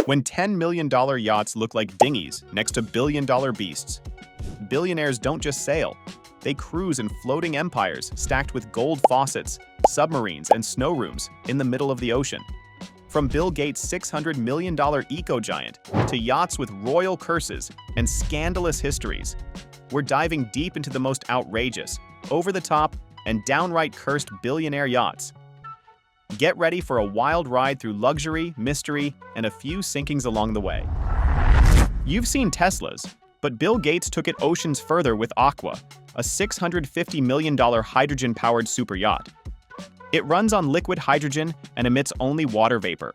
When $10 million yachts look like dinghies next to billion-dollar beasts, billionaires don't just sail. They cruise in floating empires stacked with gold faucets, submarines, and snow rooms in the middle of the ocean. From Bill Gates' $600 million eco-giant to yachts with royal curses and scandalous histories, we're diving deep into the most outrageous, over-the-top, and downright cursed billionaire yachts. Get ready for a wild ride through luxury, mystery, and a few sinkings along the way. You've seen Teslas, but Bill Gates took it oceans further with Aqua, a $650 million hydrogen-powered super yacht. It runs on liquid hydrogen and emits only water vapor.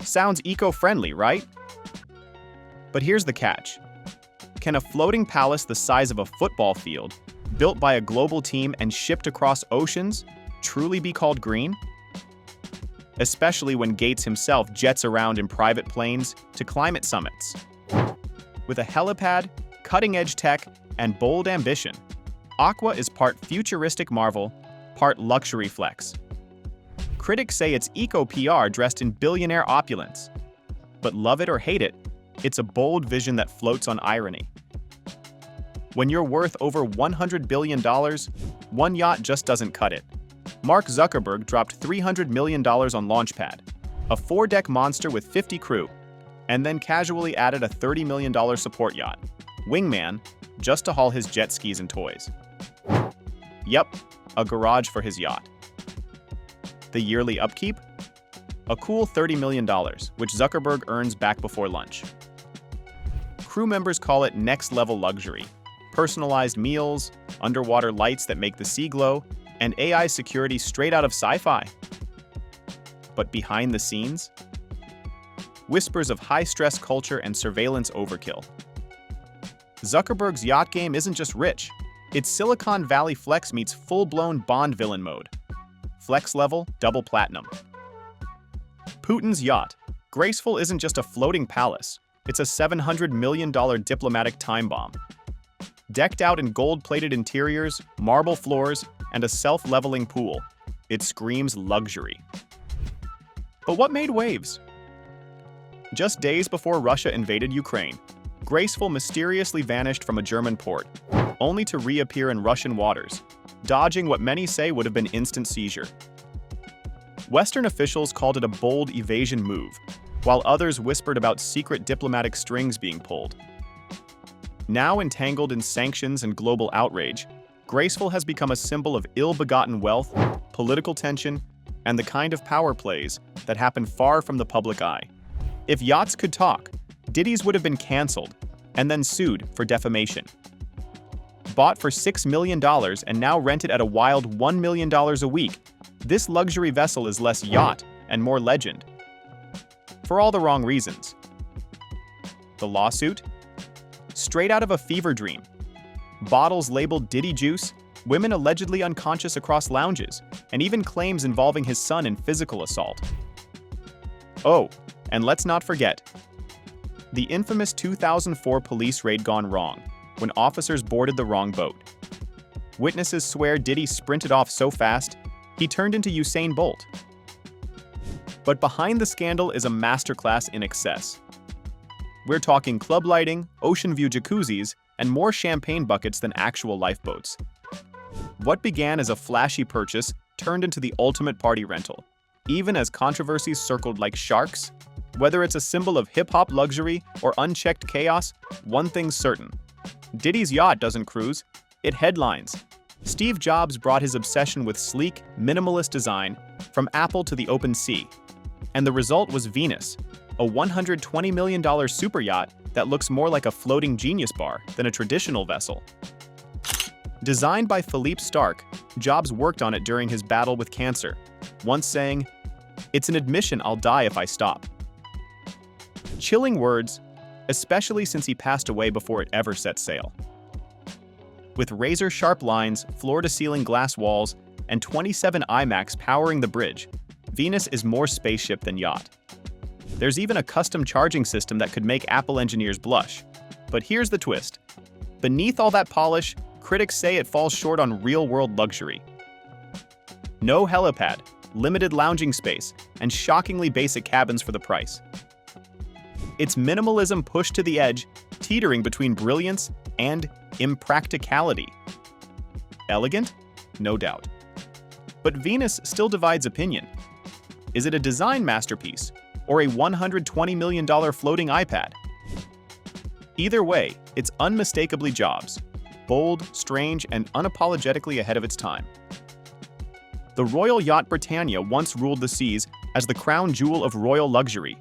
Sounds eco-friendly, right? But here's the catch. Can a floating palace the size of a football field, built by a global team and shipped across oceans, truly be called green? Especially when Gates himself jets around in private planes to climate summits. With a helipad, cutting-edge tech, and bold ambition, Aqua is part futuristic marvel, part luxury flex. Critics say it's eco-PR dressed in billionaire opulence. But love it or hate it, it's a bold vision that floats on irony. When you're worth over $100 billion, one yacht just doesn't cut it. Mark Zuckerberg dropped $300 million on Launchpad, a 4-deck monster with 50 crew, and then casually added a $30 million support yacht, Wingman, just to haul his jet skis and toys. Yep, a garage for his yacht. The yearly upkeep? A cool $30 million, which Zuckerberg earns back before lunch. Crew members call it next-level luxury. Personalized meals, underwater lights that make the sea glow, and AI security straight out of sci-fi. But behind the scenes? Whispers of high-stress culture and surveillance overkill. Zuckerberg's yacht game isn't just rich. It's Silicon Valley Flex meets full-blown Bond villain mode. Flex level, double platinum. Putin's yacht. Graceful isn't just a floating palace. It's a $700 million diplomatic time bomb. Decked out in gold-plated interiors, marble floors, and a self-leveling pool, it screams luxury. But what made waves? Just days before Russia invaded Ukraine, Graceful mysteriously vanished from a German port, only to reappear in Russian waters, dodging what many say would have been instant seizure. Western officials called it a bold evasion move, while others whispered about secret diplomatic strings being pulled. Now entangled in sanctions and global outrage, Graceful has become a symbol of ill-begotten wealth, political tension, and the kind of power plays that happen far from the public eye. If yachts could talk, Diddy's would have been canceled and then sued for defamation. Bought for $6 million and now rented at a wild $1 million a week, this luxury vessel is less yacht and more legend. For all the wrong reasons. The lawsuit? Straight out of a fever dream. Bottles labeled Diddy Juice, women allegedly unconscious across lounges, and even claims involving his son in physical assault. Oh, and let's not forget, the infamous 2004 police raid gone wrong, when officers boarded the wrong boat. Witnesses swear Diddy sprinted off so fast, he turned into Usain Bolt. But behind the scandal is a masterclass in excess. We're talking club lighting, ocean view jacuzzis, and more champagne buckets than actual lifeboats. What began as a flashy purchase turned into the ultimate party rental, even as controversies circled like sharks. Whether it's a symbol of hip-hop luxury or unchecked chaos, one thing's certain. Diddy's yacht doesn't cruise, it headlines. Steve Jobs brought his obsession with sleek, minimalist design from Apple to the open sea. And the result was Venus, a $120 million super yacht that looks more like a floating genius bar than a traditional vessel. Designed by Philippe Starck, Jobs worked on it during his battle with cancer, once saying, "It's an admission I'll die if I stop." Chilling words, especially since he passed away before it ever set sail. With razor-sharp lines, floor-to-ceiling glass walls, and 27 iMacs powering the bridge, Venus is more spaceship than yacht. There's even a custom charging system that could make Apple engineers blush. But here's the twist. Beneath all that polish, critics say it falls short on real-world luxury. No helipad, limited lounging space, and shockingly basic cabins for the price. Its minimalism pushed to the edge, teetering between brilliance and impracticality. Elegant? No doubt. But Venus still divides opinion. Is it a design masterpiece or a $120 million floating iPad? Either way, it's unmistakably Jobs, bold, strange, and unapologetically ahead of its time. The royal yacht Britannia once ruled the seas as the crown jewel of royal luxury.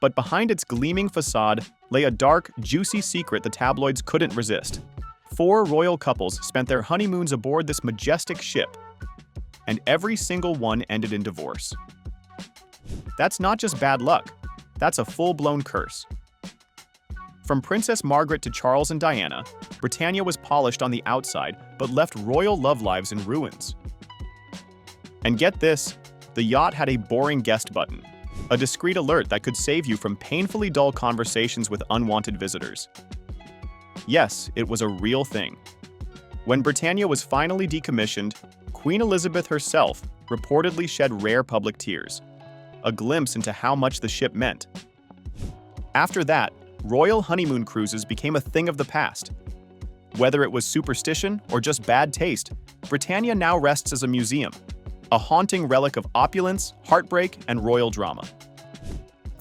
But behind its gleaming facade lay a dark, juicy secret the tabloids couldn't resist. 4 royal couples spent their honeymoons aboard this majestic ship, and every single one ended in divorce. That's not just bad luck, that's a full-blown curse. From Princess Margaret to Charles and Diana, Britannia was polished on the outside but left royal love lives in ruins. And get this, the yacht had a boring guest button, a discreet alert that could save you from painfully dull conversations with unwanted visitors. Yes, it was a real thing. When Britannia was finally decommissioned, Queen Elizabeth herself reportedly shed rare public tears, a glimpse into how much the ship meant. After that, royal honeymoon cruises became a thing of the past. Whether it was superstition or just bad taste, Britannia now rests as a museum, a haunting relic of opulence, heartbreak, and royal drama.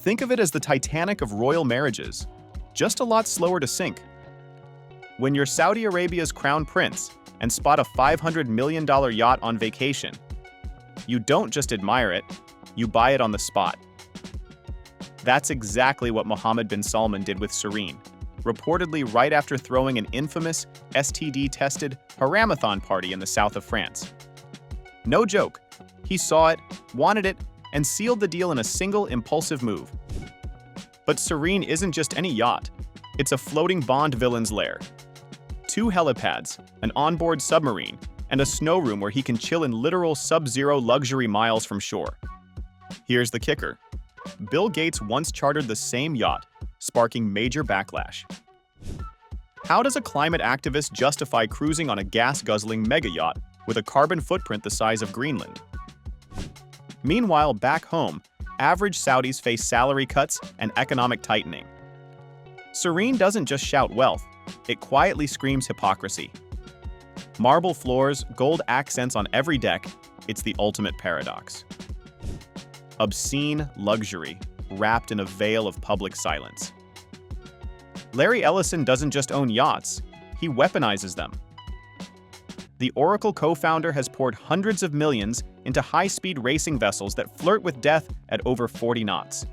Think of it as the Titanic of royal marriages, just a lot slower to sink. When you're Saudi Arabia's crown prince and spot a $500 million yacht on vacation, you don't just admire it, you buy it on the spot. That's exactly what Mohammed bin Salman did with Serene, reportedly right after throwing an infamous STD-tested haramathon party in the south of France. No joke, he saw it, wanted it, and sealed the deal in a single impulsive move. But Serene isn't just any yacht, it's a floating Bond villain's lair. 2 helipads, an onboard submarine, and a snow room where he can chill in literal sub-zero luxury miles from shore. Here's the kicker. Bill Gates once chartered the same yacht, sparking major backlash. How does a climate activist justify cruising on a gas-guzzling mega-yacht with a carbon footprint the size of Greenland? Meanwhile, back home, average Saudis face salary cuts and economic tightening. Serene doesn't just shout wealth, it quietly screams hypocrisy. Marble floors, gold accents on every deck, it's the ultimate paradox. Obscene luxury, wrapped in a veil of public silence. Larry Ellison doesn't just own yachts, he weaponizes them. The Oracle co-founder has poured hundreds of millions into high-speed racing vessels that flirt with death at over 40 knots.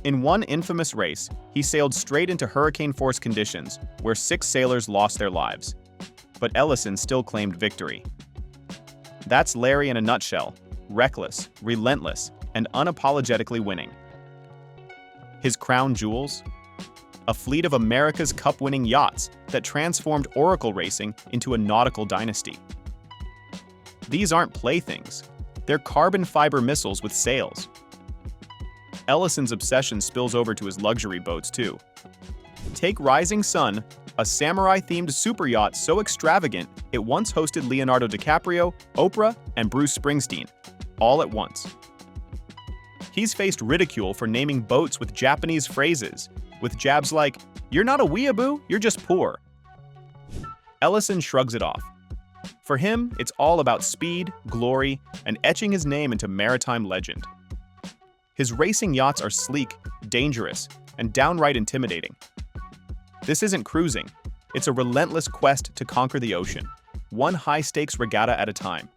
In one infamous race, he sailed straight into hurricane-force conditions, where 6 sailors lost their lives. But Ellison still claimed victory. That's Larry in a nutshell, reckless, relentless, and unapologetically winning. His crown jewels? A fleet of America's Cup-winning yachts that transformed Oracle racing into a nautical dynasty. These aren't playthings. They're carbon fiber missiles with sails. Ellison's obsession spills over to his luxury boats, too. Take Rising Sun, a samurai-themed super yacht so extravagant it once hosted Leonardo DiCaprio, Oprah, and Bruce Springsteen, all at once. He's faced ridicule for naming boats with Japanese phrases, with jabs like, "You're not a weeaboo, you're just poor." Ellison shrugs it off. For him, it's all about speed, glory, and etching his name into maritime legend. His racing yachts are sleek, dangerous, and downright intimidating. This isn't cruising. It's a relentless quest to conquer the ocean, one high-stakes regatta at a time.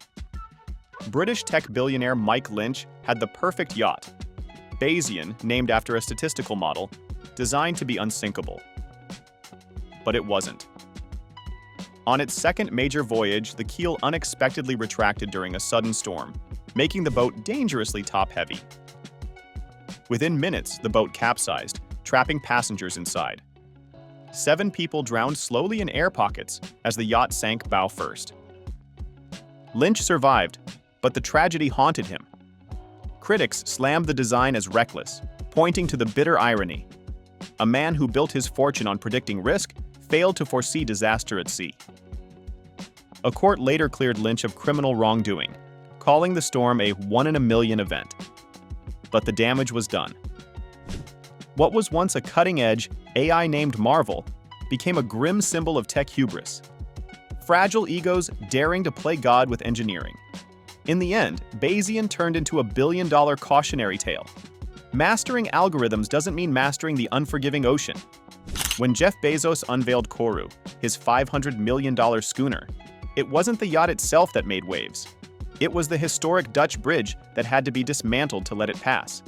British tech billionaire Mike Lynch had the perfect yacht, Bayesian, named after a statistical model, designed to be unsinkable. But it wasn't. On its second major voyage, the keel unexpectedly retracted during a sudden storm, making the boat dangerously top-heavy. Within minutes, the boat capsized, trapping passengers inside. 7 people drowned slowly in air pockets as the yacht sank bow first. Lynch survived, but the tragedy haunted him. Critics slammed the design as reckless, pointing to the bitter irony. A man who built his fortune on predicting risk failed to foresee disaster at sea. A court later cleared Lynch of criminal wrongdoing, calling the storm a one-in-a-million event. But the damage was done. What was once a cutting-edge AI named Marvel became a grim symbol of tech hubris. Fragile egos daring to play God with engineering. In the end, Bayesian turned into a billion-dollar cautionary tale. Mastering algorithms doesn't mean mastering the unforgiving ocean. When Jeff Bezos unveiled Kourou, his $500 million schooner, it wasn't the yacht itself that made waves. It was the historic Dutch bridge that had to be dismantled to let it pass.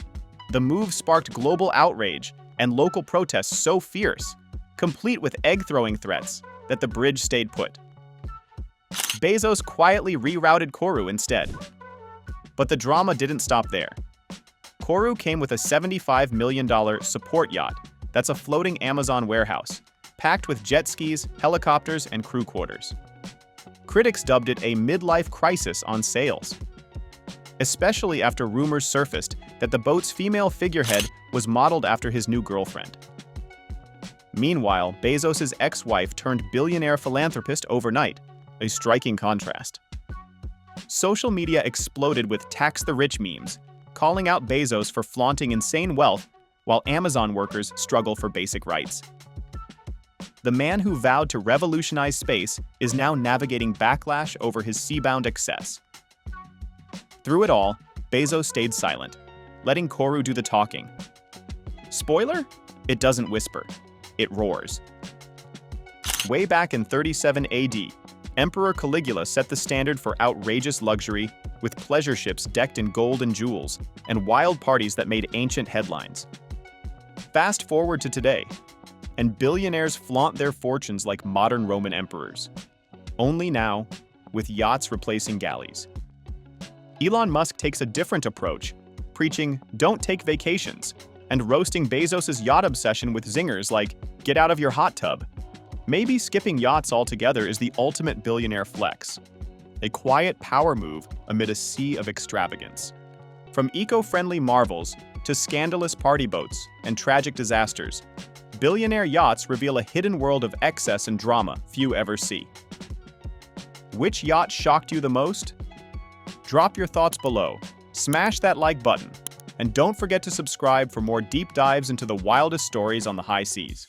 The move sparked global outrage and local protests so fierce, complete with egg-throwing threats, that the bridge stayed put. Bezos quietly rerouted Kourou instead. But the drama didn't stop there. Kourou came with a $75 million support yacht that's a floating Amazon warehouse, packed with jet skis, helicopters, and crew quarters. Critics dubbed it a midlife crisis on sails, especially after rumors surfaced that the boat's female figurehead was modeled after his new girlfriend. Meanwhile, Bezos' ex-wife turned billionaire philanthropist overnight, a striking contrast. Social media exploded with tax the rich memes, calling out Bezos for flaunting insane wealth while Amazon workers struggle for basic rights. The man who vowed to revolutionize space is now navigating backlash over his sea-bound excess. Through it all, Bezos stayed silent, letting Kourou do the talking. Spoiler? It doesn't whisper. It roars. Way back in 37 AD, Emperor Caligula set the standard for outrageous luxury, with pleasure ships decked in gold and jewels, and wild parties that made ancient headlines. Fast forward to today, and billionaires flaunt their fortunes like modern Roman emperors. Only now, with yachts replacing galleys. Elon Musk takes a different approach, preaching, "Don't take vacations," and roasting Bezos' yacht obsession with zingers like, "Get out of your hot tub." Maybe skipping yachts altogether is the ultimate billionaire flex. A quiet power move amid a sea of extravagance. From eco-friendly marvels to scandalous party boats and tragic disasters, billionaire yachts reveal a hidden world of excess and drama few ever see. Which yacht shocked you the most? Drop your thoughts below, smash that like button, and don't forget to subscribe for more deep dives into the wildest stories on the high seas.